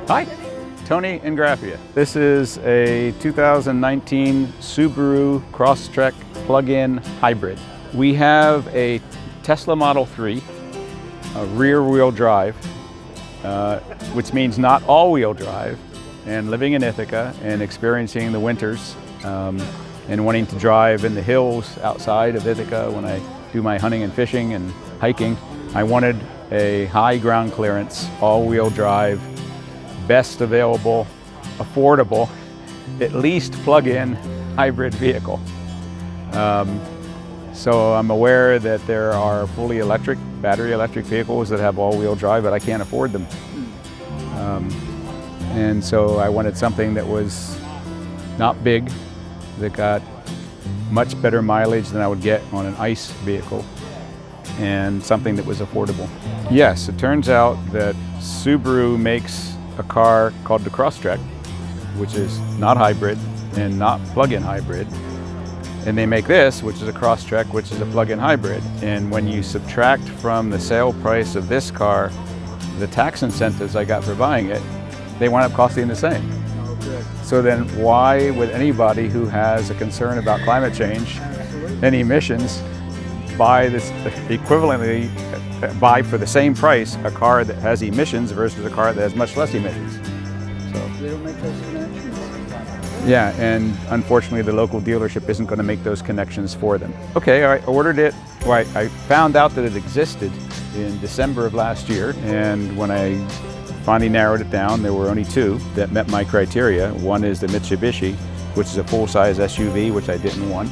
Hi, Tony Ingraffea. This is a 2019 Subaru Crosstrek plug-in hybrid. We have a Tesla Model 3, a rear-wheel drive, which means not all-wheel drive, and living in Ithaca and experiencing the winters and wanting to drive in the hills outside of Ithaca when I do my hunting and fishing and hiking. I wanted a high ground clearance, all-wheel drive, best available, affordable, at least plug-in hybrid vehicle. So I'm aware that there are fully electric, battery electric vehicles that have all-wheel drive, but I can't afford them. And so I wanted something that was not big, that got much better mileage than I would get on an ICE vehicle, and something that was affordable. Yes, it turns out that Subaru makes a car called the Crosstrek, which is not hybrid and not plug-in hybrid. And they make this, which is a Crosstrek, which is a plug-in hybrid. And when you subtract from the sale price of this car the tax incentives I got for buying it, they wind up costing the same. So then why would anybody who has a concern about climate change and emissions buy this equivalently, buy for the same price a car that has emissions versus a car that has much less emissions? So They don't make those connections. yeah, and unfortunately the local dealership isn't going to make those connections for them. Okay, I ordered it. Well, I found out that it existed in December of last year, and when I finally narrowed it down, there were only two that met my criteria. One is the Mitsubishi, which is a full-size SUV, which I didn't want,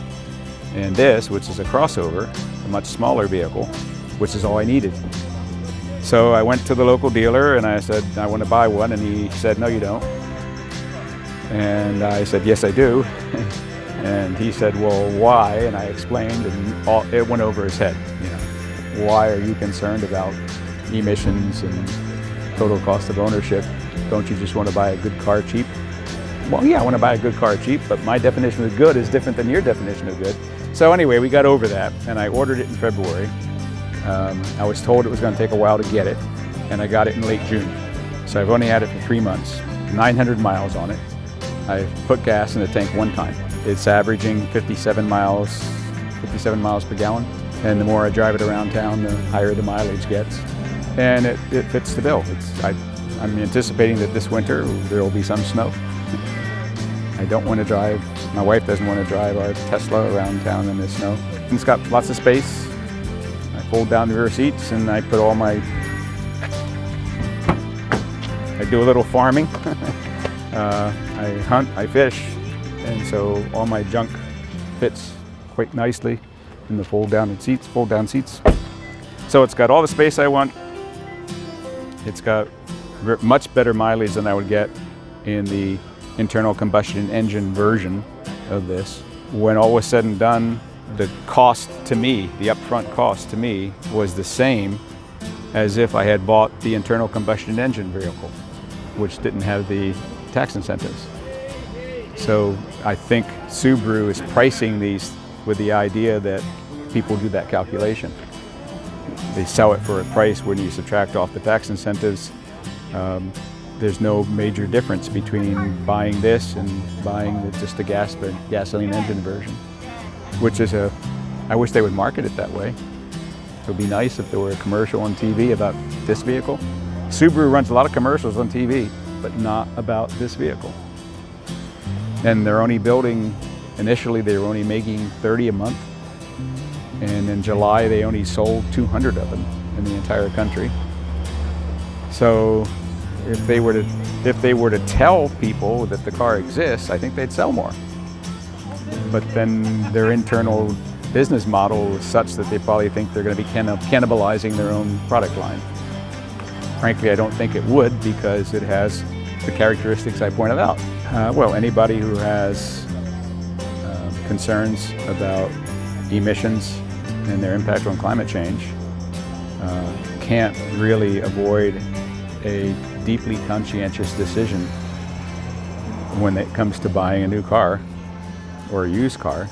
and this, which is a crossover, a much smaller vehicle, which is all I needed. So I went to the local dealer and I said, I want to buy one, and he said, no, you don't. And I said, yes, I do. And he said, well, why? And I explained, and it went over his head. You know, why are you concerned about emissions and total cost of ownership? Don't you just want to buy a good car cheap? Well, yeah, I want to buy a good car cheap, but my definition of good is different than your definition of good. So anyway, we got over that, and I ordered it in February. I was told it was going to take a while to get it, and I got it in late June. So I've only had it for 3 months, 900 miles on it. I've put gas in the tank one time. It's averaging 57 miles per gallon. And the more I drive it around town, the higher the mileage gets. And it fits the bill. I'm anticipating that this winter there will be some snow. I don't want to drive, my wife doesn't want to drive our Tesla around town in the snow. It's got lots of space. I fold down the rear seats and I put all my, I do a little farming. I hunt, I fish, and so all my junk fits quite nicely in the fold down seats. So it's got all the space I want. It's got much better mileage than I would get in the internal combustion engine version of this. When all was said and done, the cost to me, the upfront cost to me, was the same as if I had bought the internal combustion engine vehicle, which didn't have the tax incentives. So I think Subaru is pricing these with the idea that people do that calculation. They sell it for a price when you subtract off the tax incentives. There's no major difference between buying this and buying just the gasoline engine version, which is I wish they would market it that way. It would be nice if there were a commercial on TV about this vehicle. Subaru runs a lot of commercials on TV, but not about this vehicle. And they're only building, initially they were only making 30 a month. And in July they only sold 200 of them in the entire country. So if they were to tell people that the car exists, I think they'd sell more. But then their internal business model is such that they probably think they're going to be cannibalizing their own product line. Frankly, I don't think it would, because it has the characteristics I pointed out. Well, anybody who has concerns about emissions and their impact on climate change can't really avoid a deeply conscientious decision when it comes to buying a new car or a used car.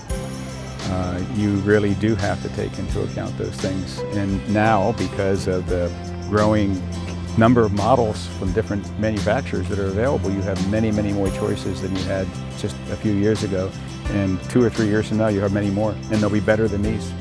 You really do have to take into account those things. And now, because of the growing number of models from different manufacturers that are available. You have many, many more choices than you had just a few years ago. And 2 or 3 years from now, you have many more, and they'll be better than these.